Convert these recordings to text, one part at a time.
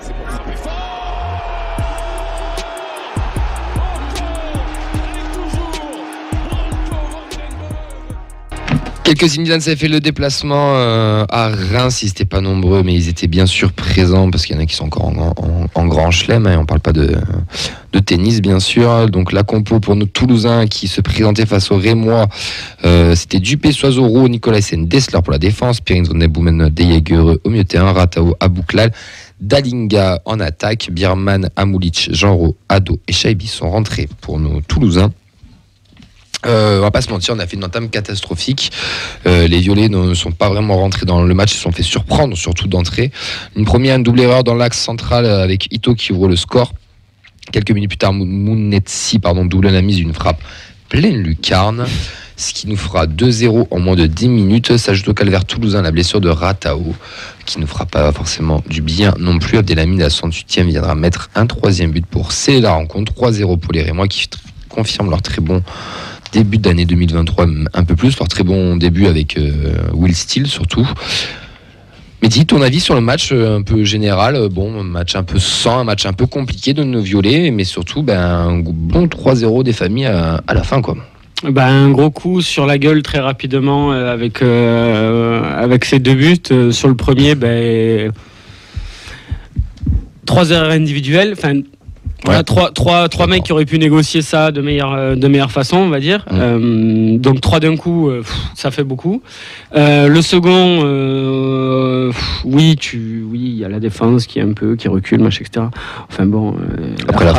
C'est pour frapper fort. Quelques Zinedine avaient fait le déplacement à Reims, ils n'étaient pas nombreux, mais ils étaient bien sûr présents parce qu'il y en a qui sont encore en grand chelem, hein, on ne parle pas de tennis bien sûr. Donc la compo pour nos Toulousains qui se présentaient face aux Rémois, c'était Dupé, Soizoro, Nicolaisen, Dessler pour la défense, Pierin Van Boomen, Deyeger au milieu de terrain, Ratao, Abouklal, Dalinga en attaque, Birman, Amoulic, Genro, Ado et Chaibi sont rentrés pour nos Toulousains. On va pas se mentir, on a fait une entame catastrophique. Les Violets ne sont pas vraiment rentrés dans le match, ils se sont fait surprendre, surtout d'entrée. Une double erreur dans l'axe central avec Ito qui ouvre le score. Quelques minutes plus tard, Mounetsi double la mise d'une frappe pleine lucarne, ce qui nous fera 2-0 en moins de 10 minutes. S'ajoute au calvaire toulousain la blessure de Ratao, qui ne fera pas forcément du bien non plus. Abdelhamid à 68e viendra mettre un troisième but pour sceller la rencontre. 3-0 pour les Rémois qui confirment leur très bon début d'année 2023, un peu plus, leur très bon début avec Will Steele surtout. Mehdi, ton avis sur le match un peu général? Bon, un match un peu sans, un match un peu compliqué de nos Violets, mais surtout un bon 3-0 des familles à la fin, quoi. Un gros coup sur la gueule très rapidement avec ces deux buts. Sur le premier, 3 erreurs individuelles. Voilà, trois mecs qui auraient pu négocier ça de meilleure façon, on va dire. Donc 3 d'un coup, ça fait beaucoup. Le second, oui, il y a la défense qui recule, machin, etc. Enfin bon. Après la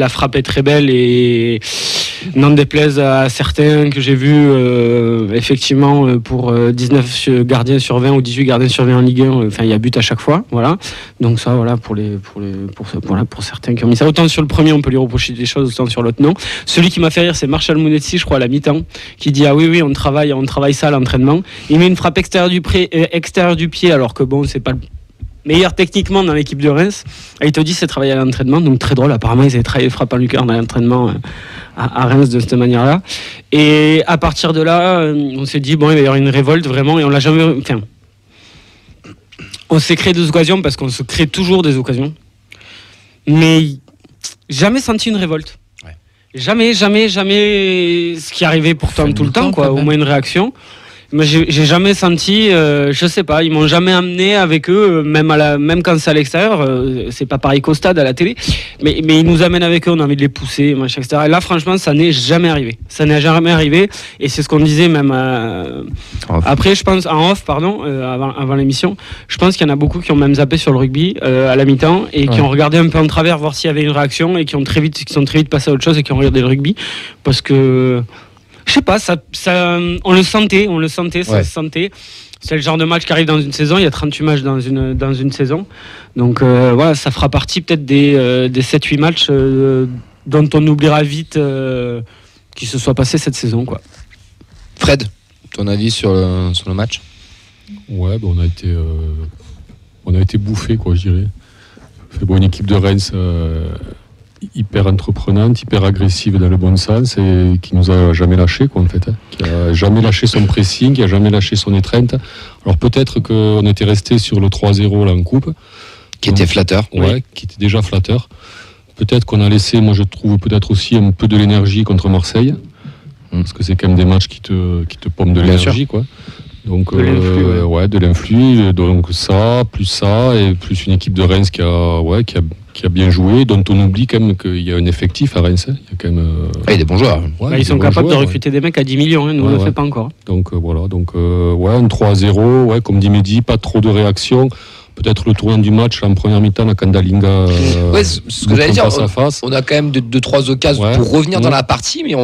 frappe est très belle et n'en déplaise à certains que j'ai vus, effectivement, pour 19 gardiens sur 20 ou 18 gardiens sur 20 en Ligue 1, il y a but à chaque fois, voilà. Donc ça, voilà, pour certains qui ont mis ça. Autant sur le premier, on peut lui reprocher des choses, autant sur l'autre, non. Celui qui m'a fait rire, c'est Marshall Mounetsi, je crois, à la mi-temps, qui dit: ah oui, on travaille ça à l'entraînement. Il met une frappe extérieure du pied, alors que bon, c'est pas le meilleur techniquement dans l'équipe de Reims. Et il te dit c'est travailler à l'entraînement, donc très drôle. Apparemment, ils avaient travaillé frappe en lucarne à l'entraînement à Reims de cette manière-là. Et à partir de là, on s'est dit bon, il va y avoir une révolte vraiment, et on l'a jamais. Enfin, on s'est créé des occasions parce qu'on se crée toujours des occasions. Mais jamais senti une révolte. Ouais. Jamais ce qui arrivait pourtant tout le temps, quoi, au moins une réaction. Mais j'ai jamais senti, je sais pas, ils m'ont jamais amené avec eux, même quand c'est à l'extérieur, c'est pas pareil qu'au stade à la télé, mais ils nous amènent avec eux, on a envie de les pousser, machin, etc. Et là, franchement, ça n'est jamais arrivé. Et c'est ce qu'on disait même après, je pense, en off, avant l'émission, je pense qu'il y en a beaucoup qui ont même zappé sur le rugby à la mi-temps et qui ont regardé un peu en travers, voir s'il y avait une réaction, et qui sont très vite passés à autre chose et qui ont regardé le rugby, parce que je sais pas, ça, on le sentait, ça se sentait. C'est le genre de match qui arrive dans une saison, il y a 38 matchs dans une saison. Donc voilà, ça fera partie peut-être des 7-8 matchs dont on oubliera vite qu'ils se soient passés cette saison, quoi. Fred, ton avis sur le match? Ouais, on a été bouffé, quoi, je dirais. Une équipe de Reims hyper entreprenante, hyper agressive dans le bon sens, et qui nous a jamais lâché, quoi, en fait, hein. Qui a jamais lâché son pressing, qui a jamais lâché son étreinte. Alors peut-être qu'on était resté sur le 3-0 là en coupe, qui était flatteur. Ouais, qui était déjà flatteur. Peut-être qu'on a laissé, moi je trouve, peut-être aussi un peu de l'énergie contre Marseille, parce que c'est quand même des matchs qui te pompent de l'énergie, quoi. Donc de l'influx. Donc ça, et plus une équipe de Reims qui a bien joué, dont on oublie quand même qu'il y a un effectif à Reims. Il y a quand même. Il y a des bons joueurs. Ils sont capables de recruter des mecs à 10 millions, nous on ne le fait pas encore. Donc voilà, un 3-0, comme dit Mehdi, pas trop de réaction. Peut-être le tournant du match en première mi-temps, la Kandalinga. Ce que j'allais dire, on a quand même 2-3 occasions pour revenir dans la partie, mais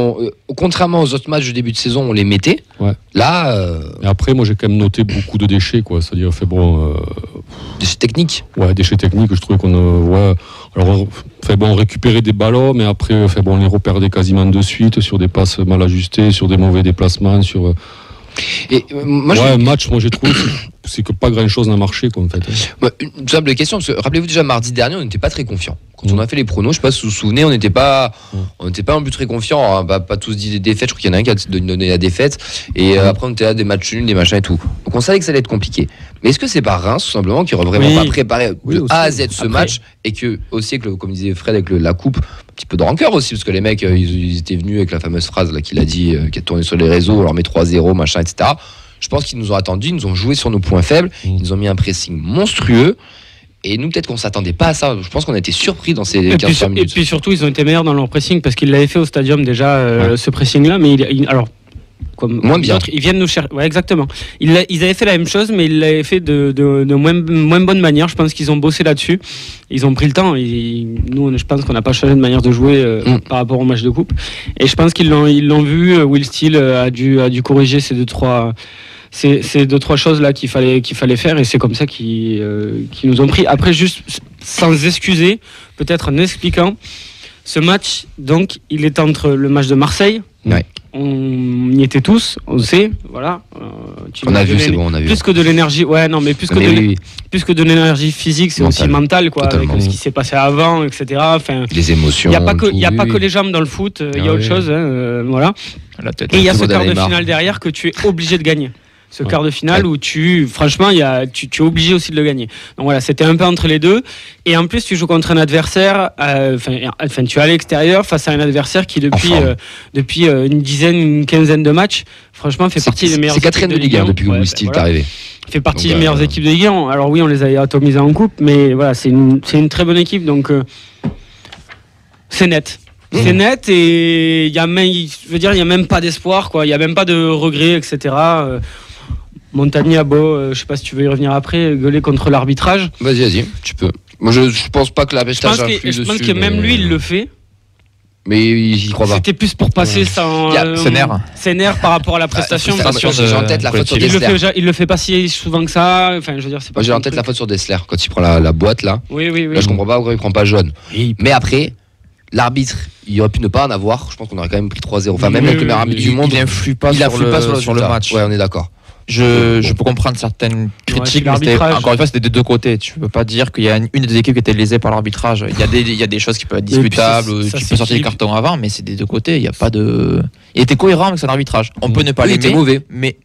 contrairement aux autres matchs du début de saison, on les mettait. Ouais. Là. Et après, moi j'ai quand même noté beaucoup de déchets, quoi. C'est-à-dire, déchets techniques. Ouais, déchets techniques. Je trouvais on récupérait des ballons, mais après, on les reperdait quasiment de suite sur des passes mal ajustées, sur des mauvais déplacements, sur. Et un match, moi j'ai trouvé. c'est que pas grand-chose n'a marché, quoi, en fait. Une simple question, parce que rappelez-vous déjà mardi dernier, on n'était pas très confiants. Quand on a fait les pronos, je sais pas si vous vous souvenez, on n'était pas non plus très confiants. On n'a pas tous dit des défaites, je crois qu'il y en a un qui a donné la défaite. Et après, on était à des matchs nuls, des machins et tout. Donc on savait que ça allait être compliqué. Mais est-ce que c'est pas Reims, tout simplement, qui aurait vraiment pas préparé de A à Z ce match, et que aussi, comme disait Fred, avec la coupe, un petit peu de rancœur aussi, parce que les mecs, ils étaient venus avec la fameuse phrase là, qu'il a dit, qui a tourné sur les réseaux, on leur met 3-0, machin, etc. Je pense qu'ils nous ont attendus, ils nous ont joué sur nos points faibles, ils nous ont mis un pressing monstrueux. Et nous, peut-être qu'on ne s'attendait pas à ça. Je pense qu'on a été surpris dans ces 15 minutes. Et puis surtout, ils ont été meilleurs dans leur pressing parce qu'ils l'avaient fait au stadium déjà, ce pressing-là. Mais alors, comme moins bien. Autres, ils viennent nous chercher. Ouais, exactement. Ils avaient fait la même chose, mais ils l'avaient fait de moins bonne manière. Je pense qu'ils ont bossé là-dessus. Ils ont pris le temps. Nous, je pense qu'on n'a pas changé de manière de jouer par rapport au match de coupe. Et je pense qu'ils l'ont vu. Will Steele a dû corriger ces deux, trois choses là qu'il fallait faire, et c'est comme ça qu'ils nous ont pris. Après, juste sans excuser, peut-être en expliquant, ce match, donc, il est entre le match de Marseille. Ouais. On y était tous, on sait, voilà. On a vu, c'est bon, on a vu. Plus que de l'énergie, plus que de l'énergie physique, c'est aussi mental, quoi, avec ce qui s'est passé avant, etc. Enfin, les émotions. Il n'y a pas que les jambes dans le foot, il y a autre chose, voilà. Et il y a ce quart de finale derrière que tu es obligé de gagner. Ce quart de finale où franchement, tu es obligé aussi de le gagner. Donc voilà, c'était un peu entre les deux. Et en plus, tu joues contre un adversaire, tu es à l'extérieur face à un adversaire qui, depuis une quinzaine de matchs, franchement, fait partie des meilleures équipes de Ligue 1. Depuis que Will Steele est arrivé. Fait partie des meilleures équipes de Ligue 1. Alors oui, on les a atomisés en coupe, mais voilà, c'est une très bonne équipe. Donc c'est net. C'est net, et il y a même pas d'espoir, quoi. Il y a même pas de regret, etc. Montagny a beau, je sais pas si tu veux y revenir après, gueuler contre l'arbitrage. Vas-y, tu peux. Moi, je pense pas que l'arbitrage influe dessus. Je pense que même lui, il le fait. Mais il y croit pas. C'était plus pour passer ses nerfs par rapport à la prestation. J'ai en tête la faute sur Dessler. Il le fait pas si souvent que ça. Enfin, je veux dire, c'est pas. Moi, j'ai en tête la faute sur Dessler quand il prend la boîte là. Oui. Là, je comprends pas pourquoi il prend pas jaune. Mais après, l'arbitre, il aurait pu ne pas en avoir. Je pense qu'on aurait quand même pris 3-0. Enfin, même avec le meilleur arbitre du monde, il n'influe pas sur le match. Ouais, on est d'accord. Je peux comprendre certaines critiques, mais encore une fois, c'était des deux côtés. Tu peux pas dire qu'il y a une des équipes qui était lésée par l'arbitrage. Il y a des choses qui peuvent être discutables, tu peux sortir des cartons avant, mais c'est des deux côtés. Il y a pas de. Il était cohérent avec son arbitrage. On peut ne pas l'aimer. Il était mauvais. Mais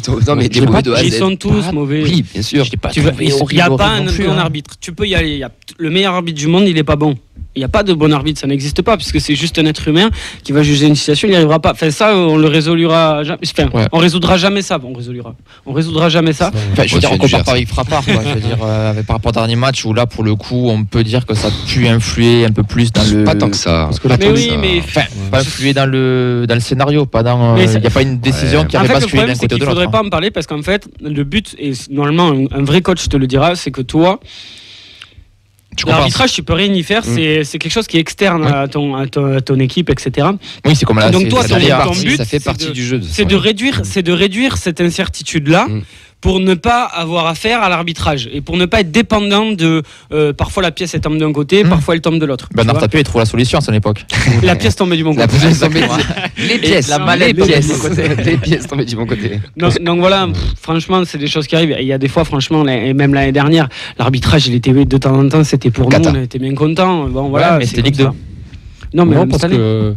non, mais il était mauvais de A à Z. Ils sont tous mauvais. Oui, bien sûr. Il n'y a pas un bon arbitre. Tu peux y aller. Le meilleur arbitre du monde, il est pas bon. Il n'y a pas de bon arbitre, ça n'existe pas, puisque c'est juste un être humain qui va juger une situation, il n'y arrivera pas. Enfin, ça, on le résolura jamais. Enfin, on résoudra jamais ça. On résoudra jamais ça. Enfin, je veux dire, on compare pas avec Frappard, quoi. Je veux dire, par rapport au dernier match où là, pour le coup, on peut dire que ça a pu influer un peu plus dans le. Pas tant que ça. Pas influer dans le scénario, pas dans. Il n'y a pas une décision qui avait basculé d'un côté ou de l'autre. Il ne faudrait pas en parler parce qu'en fait, le but, et normalement, un vrai coach te le dira, c'est que toi. L'arbitrage, tu peux rien y faire, c'est quelque chose qui est externe à ton équipe, etc. Oui, c'est comme là. Donc toi, ton but, ça fait partie du jeu. C'est de réduire cette incertitude-là pour ne pas avoir affaire à l'arbitrage et pour ne pas être dépendant de. Parfois la pièce elle tombe d'un côté, parfois elle tombe de l'autre. Bernard Tapie il trouve la solution à son époque. La pièce tombait du bon côté. Les pièces tombaient du bon côté. Donc voilà, franchement, c'est des choses qui arrivent. Il y a des fois, franchement, et même l'année dernière, l'arbitrage, il était de temps en temps, c'était pour nous, on était bien contents. Bon, voilà, mais c'était Ligue 2. Non, mais parce que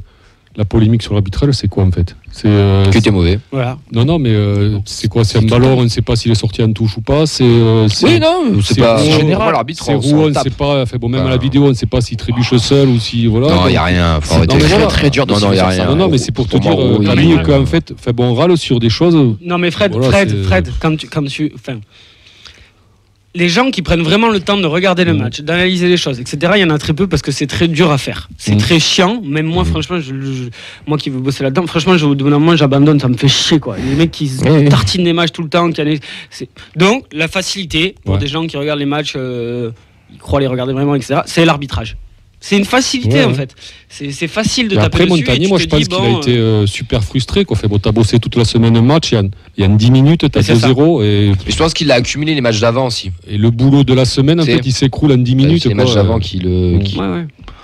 la polémique sur l'arbitrage, c'est quoi en fait? Que t'es mauvais. Voilà. Non, mais c'est quoi? C'est un ballon, on ne sait pas s'il est sorti en touche ou pas. Oui, non, c'est pas en général. L'arbitre, c'est roux, on ne sait pas. Enfin, bon, même à la vidéo, on ne sait pas s'il trébuche seul ou si. Voilà. Non, il n'y a rien. C'est très dur de non, il y a rien. Non, mais c'est pour te dire, Camille, qu'en fait, on râle sur des choses. Non, mais Fred, quand tu. Les gens qui prennent vraiment le temps de regarder le match, d'analyser les choses, etc., il y en a très peu parce que c'est très dur à faire. C'est très chiant. Même moi, franchement, moi qui veux bosser là-dedans, franchement, au bout d'un moment, j'abandonne. Ça me fait chier, quoi. Les mecs qui tartinent les matchs tout le temps. Donc, la facilité pour des gens qui regardent les matchs, ils croient les regarder vraiment, etc., c'est l'arbitrage. C'est une facilité en fait. C'est facile de taper après, dessus. Montagnier, moi je pense qu'il a été super frustré. T'as bossé toute la semaine un match, il y a 10 minutes, t'as 2-0. Et je pense qu'il a accumulé les matchs d'avant aussi. Et le boulot de la semaine, en fait, il s'écroule en 10 minutes. C'est les matchs d'avant qui le.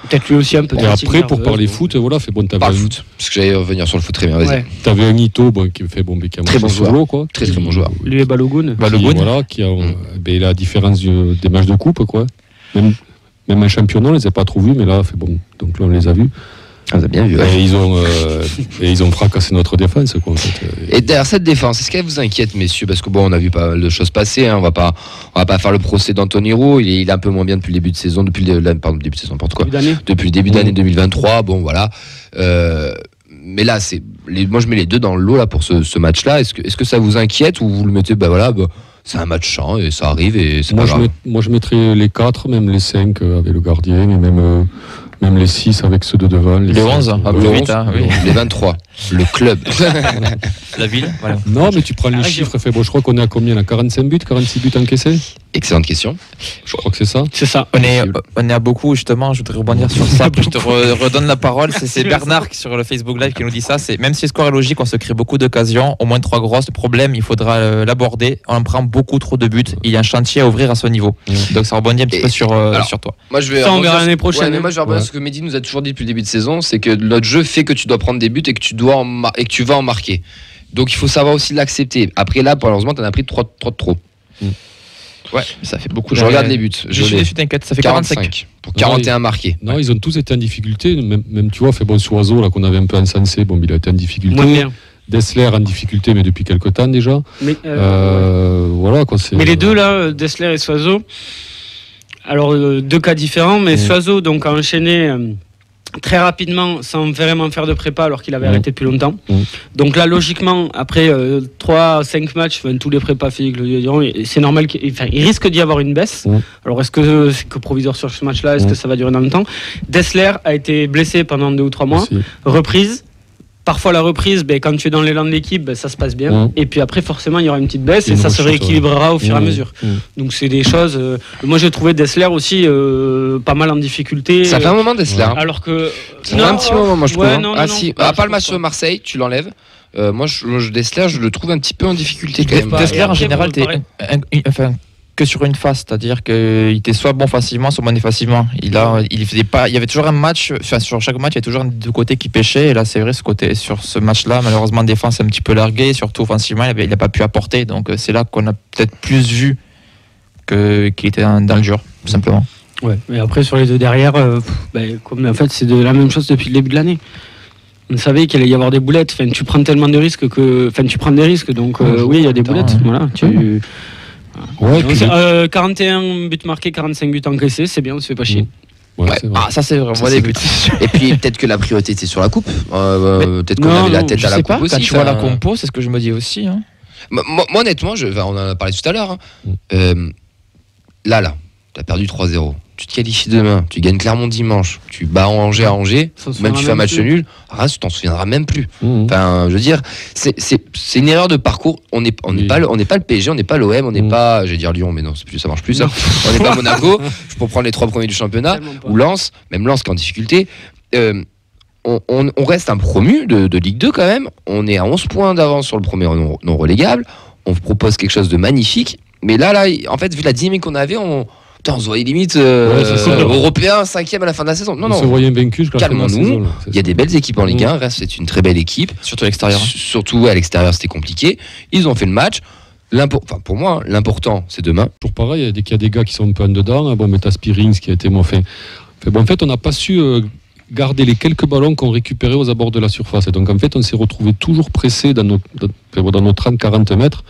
Peut-être lui aussi un peu. Et après, pour parler foot, voilà, pas le foot. Parce que j'allais revenir sur le foot très bien. Vas-y. T'avais un Ito qui fait très bon joueur, quoi. Très bon joueur. Lui et Balogun. Voilà, qui a la différence des matchs de coupe, quoi. Même un championnat, on les a pas trop vus, mais là, donc là, on les a vus. On les a bien vus. Et ils ont fracassé notre défense, quoi, en fait. Et derrière cette défense, est-ce qu'elle vous inquiète, messieurs? Parce que on a vu pas mal de choses passer. On va pas faire le procès d'Anthony Roux. Il est un peu moins bien depuis le début de saison, depuis le début d'année 2023. Bon, voilà. Mais là, moi, je mets les deux dans le lot là pour ce match-là. Est-ce que ça vous inquiète ou vous le mettez, c'est un match champ et ça arrive et c'est pas grave. Moi je mettrais les 4, même les 5 avec le gardien, mais même les 6 avec ceux de devant. Les 11, les 23, le club. La ville, voilà. Non, mais tu prends les chiffres, je crois qu'on est à combien là, 45 buts, 46 buts encaissés? Excellente question. Je crois que c'est ça. C'est ça. On est à beaucoup, justement. Je voudrais rebondir sur ça. Je te redonne la parole. C'est Bernard sur le Facebook Live qui nous dit ça. Même si le score est logique, on se crée beaucoup d'occasions, au moins 3 grosses. Le problème, il faudra l'aborder. On prend beaucoup trop de buts. Il y a un chantier à ouvrir à ce niveau. Donc ça rebondit un petit peu sur toi. Moi, je vais on verra l'année prochaine. Moi, je vais rebondir sur ce que Mehdi nous a toujours dit depuis le début de saison, c'est que notre jeu fait que tu dois prendre des buts et que tu vas en marquer. Donc il faut savoir aussi l'accepter. Après là, malheureusement, t'en as pris 3 de trop. Ouais, ça fait beaucoup. Je regarde les buts. Je suis déçu, t'inquiète, ça fait 45 pour 41 marqués. Non, ils ont tous été en difficulté. Même tu vois, Soiseau là qu'on avait un peu encensé, il a été en difficulté. Dessler en difficulté, mais depuis quelques temps déjà. Mais voilà quoi. Mais les deux là, Dessler et Soiseau. Alors 2 cas différents, mais Soiseau donc a enchaîné. Très rapidement, sans vraiment faire de prépa alors qu'il avait arrêté depuis longtemps. Donc là, logiquement, après 3-5 matchs, tous les prépas physiques le diront, c'est normal qu'il risque d'y avoir une baisse. Alors est-ce que c'est que provisoire sur ce match-là? Est-ce que ça va durer dans le temps? Dessler a été blessé pendant 2 ou 3 mois. Reprise. Parfois la reprise, quand tu es dans l'élan de l'équipe, ça se passe bien. Et puis après, forcément, il y aura une petite baisse et ça se rééquilibrera au fur et à mesure. Donc c'est des choses. Moi, j'ai trouvé Dessler aussi pas mal en difficulté. Ça fait un moment Dessler. Alors que ça fait un petit moment, moi je trouve. À part le match de Marseille, tu l'enlèves. Moi, Dessler, je le trouve un petit peu en difficulté quand même. Dessler, en général, que sur une phase, c'est-à-dire qu'il était soit bon facilement, soit bon facilement. Il y avait toujours un match, sur chaque match, il y a toujours un de côté qui pêchait. Et là, c'est vrai, sur ce match-là, malheureusement, défense est un petit peu larguée, surtout offensivement, il n'a pas pu apporter. Donc c'est là qu'on a peut-être plus vu qu'il était dans le dur, tout simplement. Ouais. Et après, sur les deux derrière, en fait, c'est la même chose depuis le début de l'année. On savait qu'il allait y avoir des boulettes. Tu prends tellement de risques tu prends des risques. Donc oui, il y a des boulettes. Voilà. 41 buts marqués, 45 buts encaissés, c'est bien, on se fait pas chier. Ça c'est vraiment des buts. Et puis peut-être que la priorité était sur la coupe. Peut-être qu'on avait la tête à la coupe aussi. Quand tu vois la compo, c'est ce que je me dis aussi. Moi honnêtement, on en a parlé tout à l'heure. Là, t'as perdu 3-0. Tu te qualifies demain, tu gagnes Clermont dimanche, tu bats Angers à Angers, même tu fais un match nul, tu t'en souviendras même plus. Enfin, je veux dire, c'est une erreur de parcours. On n'est pas le PSG, on n'est pas l'OM, on n'est pas, je vais dire Lyon, mais non, ça marche plus ça. On n'est pas Monaco, pour prendre les 3 premiers du championnat, ou Lens, même Lens qui est en difficulté. On reste un promu de Ligue 2 quand même. On est à 11 points d'avance sur le premier non relégable. On propose quelque chose de magnifique, mais là, en fait, vu la dynamique qu'on avait, on se voyait limite européen 5e à la fin de la saison. Non, on se voyait vaincu. Calmons-nous. Il y a des belles équipes en Ligue 1. Reste, c'est une très belle équipe. Surtout à l'extérieur. Surtout à l'extérieur, c'était compliqué. Ils ont fait le match. Pour moi, l'important, c'est demain. Toujours pareil, dès qu'il y a des gars qui sont un peu en dedans, mais t'as Spearings qui a été moins fait. En fait, on n'a pas su garder les quelques ballons qu'on récupérait aux abords de la surface. Et donc, en fait, on s'est retrouvé toujours pressé dans nos 30-40 mètres.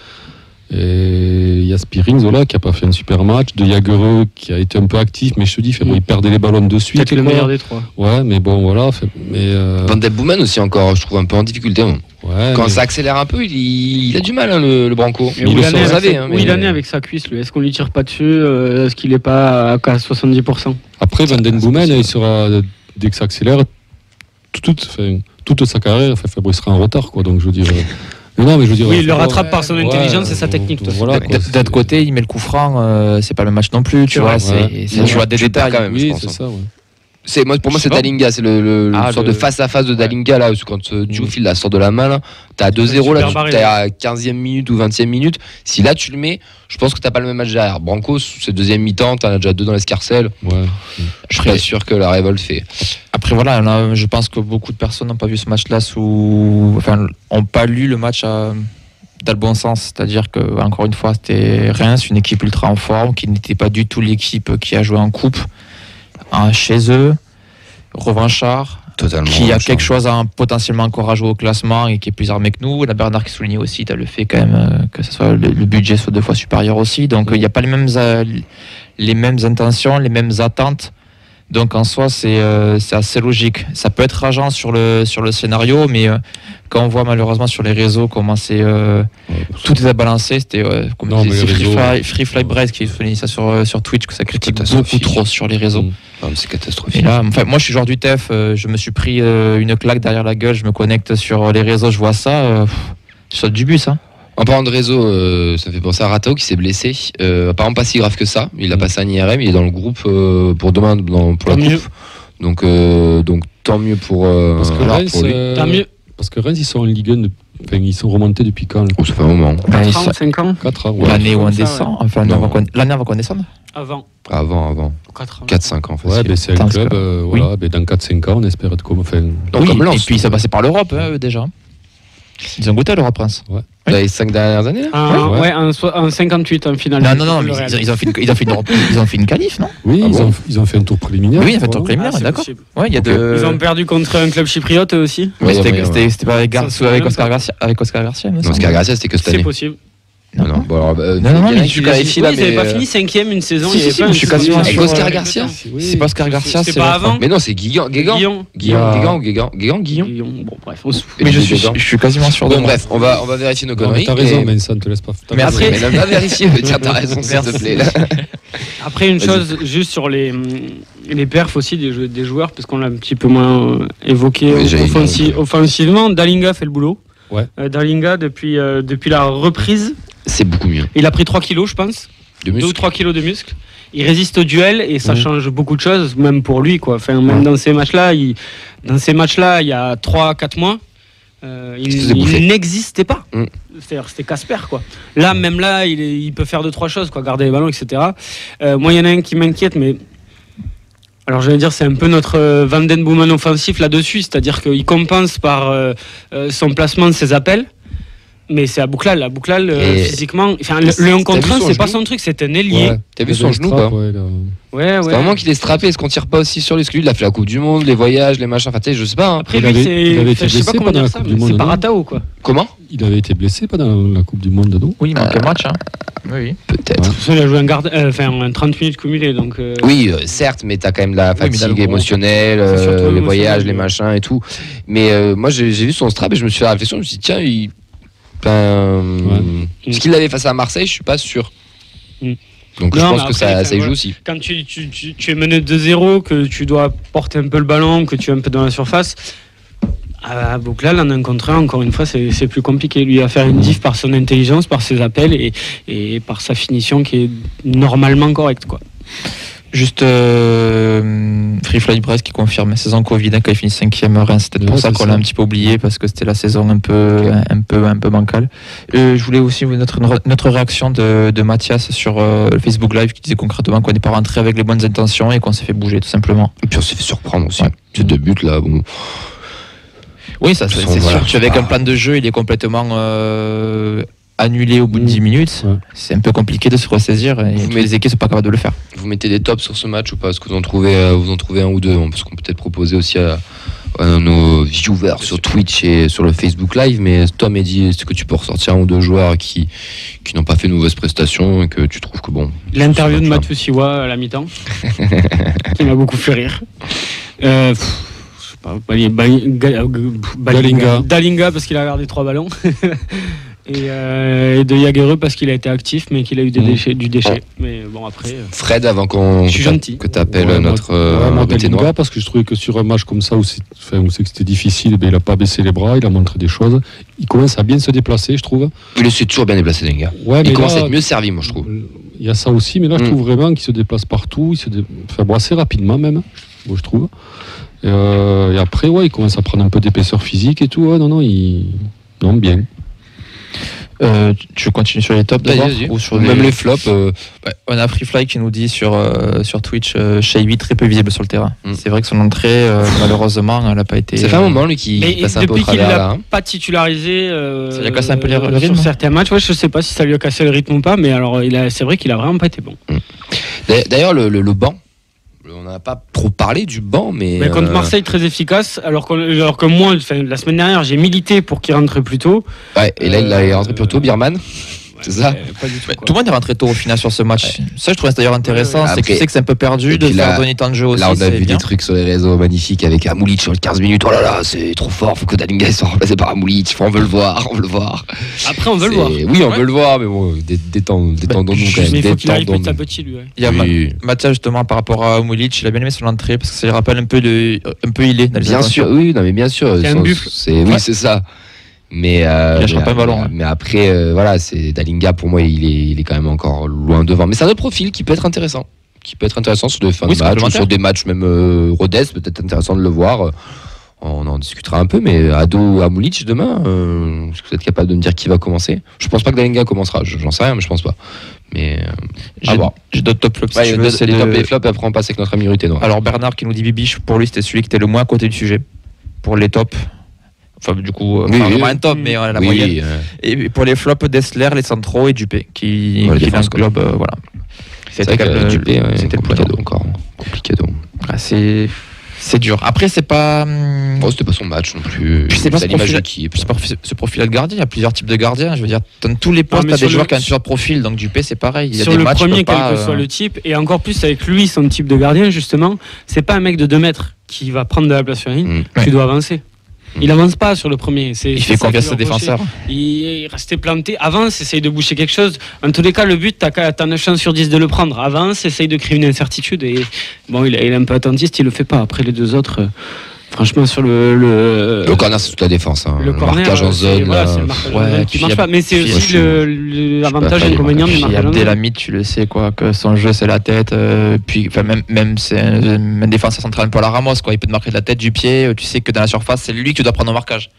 Et il y a Spearings qui n'a pas fait un super match, de Jagereux qui a été un peu actif, mais je te dis, il perdait les ballons de suite. Peut-être le meilleur des 3. Ouais, mais bon, voilà. Van de Boomen aussi encore, je trouve un peu en difficulté. Quand ça accélère un peu, il a du mal, le Branco. Il en est avec sa cuisse, lui. Est-ce qu'on lui tire pas dessus? Est-ce qu'il n'est pas à 70%? Après, Van den Boomen, il sera, dès que ça accélère, toute sa carrière, il sera en retard, quoi. Donc je veux dire. Non, mais je veux dire, il le rattrape par son intelligence et sa technique. Voilà, d'autre côté, il met le coup franc, c'est pas le match non plus, tu vois. C'est un choix des détails quand même. Oui, c'est ça. Pour moi, c'est Dalinga, c'est le sorte de face-à-face de Dalinga, là, quand Dioufil la sort de la main, là, t'as 2-0, là, t'es à 15e minute ou 20e minute. Si là, tu le mets, je pense que t'as pas le même match derrière. Branco, c'est deuxième mi-temps, t'en as déjà 2 dans l'escarcelle. Ouais. Je suis pas sûr que la révolte fait. Après, voilà, je pense que beaucoup de personnes n'ont pas vu ce match-là n'ont pas lu le match dans le bon sens. C'est-à-dire que, encore une fois, c'était Reims, une équipe ultra en forme, qui n'était pas du tout l'équipe qui a joué en coupe. Chez eux, revanchard, qui a quelque chose potentiellement encore à jouer au classement et qui est plus armé que nous. La Bernard qui soulignait aussi, tu as le fait quand même que le budget soit 2 fois supérieur aussi. Donc il n'y a pas les mêmes intentions, les mêmes attentes. Donc en soi, c'est assez logique. Ça peut être rageant sur le scénario, mais quand on voit malheureusement sur les réseaux comment tout est à balancer, c'était comme Free Fly Bread qui faisait ça sur Twitch, que ça critique beaucoup trop sur les réseaux. C'est catastrophique. Et là, moi je suis joueur du TEF, je me suis pris une claque derrière la gueule, je me connecte sur les réseaux, je vois ça, je saute du bus. En parlant de réseau, ça me fait penser à Ratao qui s'est blessé. Apparemment pas si grave que ça. Il a passé un IRM, il est dans le groupe pour demain pour la coupe. Donc tant mieux pour lui. Tant mieux. Parce que Reims, ils sont en Ligue 1, ils sont remontés depuis quand? Ça fait un moment. 4 ans, 5 ans. 4 ans, ouais. L'année où on descend, l'année avant qu'on descende. Avant. 4-5 ans. Ouais, c'est un club, voilà, dans 4-5 ans, on espère être comme. Et puis ça passait par l'Europe, déjà. Ils ont goûté à l'Europe, Reims. Ouais. Dans les 5 dernières années en 58 en finale. Non, mais ils ont fait une qualif, non? Oui, ils ont fait un tour préliminaire. Oui, ils ont fait un tour préliminaire, d'accord. Ouais, ils ont perdu contre un club chypriote aussi. Oui, c'était pas avec Oscar Garcia. Oscar Garcia, c'était que cette année. C'est possible. Non, mais je vérifie là. Ils n'avaient pas fini 5e une saison. Je suis quasiment avec Oscar Garcia. C'est pas Oscar Garcia, c'est pas avant. Mais non, c'est Guigan. Guigan. Bon, bref, on se fout. Mais je suis quasiment sûr. Bon, bref, on va vérifier nos conneries. T'as raison, mais ça ne te laisse pas. Mais après, va vérifier. Tiens, t'as raison, s'il te plaît. Après, une chose, juste sur les perfs aussi des joueurs, parce qu'on l'a un petit peu moins évoqué offensivement. Dalinga fait le boulot. Dalinga, depuis la reprise, c'est beaucoup mieux. Il a pris 3 kilos, je pense. 2 ou 3 kilos de muscles. Il résiste au duel et ça change beaucoup de choses, même pour lui, quoi. Enfin, même dans ces matchs-là, il y a 3-4 mois, il n'existait pas. C'est-à-dire, c'était Casper, quoi. Là, même là, il peut faire 2-3 choses, quoi, garder les ballons, etc. Moi, il y en a un qui m'inquiète, mais alors je vais dire, c'est un peu notre Van Den Boomen offensif là-dessus, c'est-à-dire qu'il compense par son placement de ses appels. Mais c'est à Bouklal. Physiquement, le 1 contre 1, c'est pas son truc, c'est un ailier. Ouais. T'as vu son genou, pas? Ouais. C'est vraiment qu'il est strappé. Est-ce qu'on tire pas aussi sur lui? Parce que lui, il a fait la Coupe du Monde, les voyages, les machins. Enfin, tu sais, je sais pas. Après, lui, je sais pas comment dire ça, mais c'est par Ratao, quoi. Comment? Il avait été blessé pendant la Coupe du Monde, non? Oui, il manquait un match. Oui, peut-être. Il a joué un 30 minutes cumulé, donc. Oui, certes, mais t'as quand même la fatigue émotionnelle, les voyages, les machins et tout. Mais moi, j'ai vu son strap et je me suis fait la réflexion. Je me suis dit, tiens, ce qu'il avait face à Marseille, je suis pas sûr. Donc je pense que ça y joue aussi. Quand tu es mené 2-0, que tu dois porter un peu le ballon, que tu es un peu dans la surface, à Bouklal, en 1 contre 1, encore une fois, c'est plus compliqué. Lui, à faire une diff par son intelligence, par ses appels et par sa finition qui est normalement correcte, quoi. Juste Free Fly Brest qui confirme la saison Covid quand il finit 5e Reims. C'est peut-être pour ça qu'on l'a un petit peu oublié parce que c'était la saison un peu bancale. Je voulais aussi notre réaction de Mathias sur le Facebook Live qui disait concrètement qu'on n'est pas rentré avec les bonnes intentions et qu'on s'est fait bouger tout simplement. Et puis on s'est fait surprendre aussi. Ces 2 buts là, bon. Oui, ça c'est sûr. Tu avec un plan de jeu, il est complètement annulé au bout de 10 minutes, c'est un peu compliqué de se ressaisir et les équipes sont pas capables de le faire. Vous mettez des tops sur ce match ou pas? Est-ce que vous en trouvez un ou deux? Parce qu'on peut peut-être proposer aussi à nos viewers sur Twitch et sur le Facebook Live, mais Tom et dit, est-ce que tu peux ressortir 1 ou 2 joueurs qui n'ont pas fait de mauvaises prestations et que tu trouves que bon... L'interview de Mathieu Siwa à la mi-temps qui m'a beaucoup fait rire. Je sais pas, Dalinga parce qu'il a gardé 3 ballons. Et de Jagereux parce qu'il a été actif mais qu'il a eu du déchet. Mais bon, après Fred, avant que tu appelles notre Dalinga, parce que je trouvais que sur un match comme ça où c'est que c'était difficile, il n'a pas baissé les bras, il a montré des choses, il commence à bien se déplacer, je trouve. Il s'est toujours bien déplacé, Dalinga. Il commence à être mieux servi, moi je trouve. Il y a ça aussi, mais là je trouve vraiment qu'il se déplace partout, assez rapidement même. je trouve. Et après, il commence à prendre un peu d'épaisseur physique et tout. Ouais, non, bien. Tu continues sur les tops d'abord ou sur même les flops on a Freefly qui nous dit sur Twitch Shaibi très peu visible sur le terrain. C'est vrai que son entrée malheureusement elle n'a pas été. Ça fait un moment lui qui passe un peu au travers là. Depuis qu'il l'a pas titularisé ça lui a cassé un peu le rythme sur certains matchs. Ouais, je sais pas si ça lui a cassé le rythme ou pas, mais alors c'est vrai qu'il a vraiment pas été bon. D'ailleurs le banc. On n'a pas trop parlé du banc, mais contre Marseille, très efficace. Alors que moi, la semaine dernière, j'ai milité pour qu'il rentre plus tôt. Ouais, et là, il est rentré plus tôt, Birman. C'est ça. Pas du tout, tout le monde est rentré tôt au final sur ce match. Ouais. Ça, je trouvais d'ailleurs intéressant. C'est que tu sais que c'est un peu perdu de faire donner temps de jeu aussi. Là, on a vu des trucs sur les réseaux magnifiques avec Amoulic sur les 15 minutes. Oh là là, c'est trop fort. Faut que Dalinga soit remplacé par Amoulic. On veut le voir. Après, on veut le voir. Oui, on veut le voir, mais bon, détendons-nous quand même. Mais il faut qu'il arrive petit à petit, lui. Il y a Mathias, justement, par rapport à Amoulic, il a bien aimé son entrée parce que ça lui rappelle un peu Ilé. Bien sûr, oui, non, mais bien sûr. C'est un buffle. Oui, c'est ça. Mais il lâchera pas le ballon. Mais après, voilà, c'est Dalinga pour moi, il est quand même encore loin devant. Mais c'est un autre profil qui peut être intéressant. Sur des fins de match, ou sur des matchs même Rodez, peut-être intéressant de le voir. On en discutera un peu, mais Ado Amoulic demain, est-ce que vous êtes capable de me dire qui va commencer? Je pense pas que Dalinga commencera, j'en sais rien, mais je pense pas. Mais j'ai d'autres top flops. C'est les top et flops, et après on passe avec notre ami Ruté Noir. Alors Bernard qui nous dit Bibiche, pour lui c'était celui qui était le moins à côté du sujet. Pour les tops. Enfin, du coup, vraiment un top, mais la moyenne. Et pour les flops, Dessler, les centraux et Dupé, qui englobe, voilà. C'était Dupé, c'était compliqué. C'est dur. Après, c'est pas. C'était pas son match non plus. C'est pas ce profil de gardien. Il y a plusieurs types de gardiens. Je veux dire, dans tous les postes, t'as des joueurs qui ont plusieurs profils. Donc Dupé, c'est pareil. Il y a sur le premier, quel que soit le type, et encore plus avec lui, son type de gardien, justement, c'est pas un mec de 2 mètres qui va prendre de la place sur la ligne. Tu dois avancer. Il avance pas sur le premier. Il fait confiance à ses défenseurs. Il restait planté. Avance, essaye de boucher quelque chose. En tous les cas, le but, t'as 9 chances sur 10 de le prendre. Avance, essaye de créer une incertitude. Et bon, il est un peu attentiste, il le fait pas. Après les deux autres, franchement, sur le corner, c'est toute la défense. Le marquage en zone. Voilà, c'est le marquage en zone qui marche pas. Mais c'est aussi l'avantage et l'inconvénient du marquage en zone. Abdelhamid, tu le sais, quoi, que son jeu, c'est la tête. Puis, même c'est un défenseur central un peu à la Ramos, quoi. Il peut te marquer de la tête, du pied. Tu sais que dans la surface, c'est lui que tu dois prendre au marquage.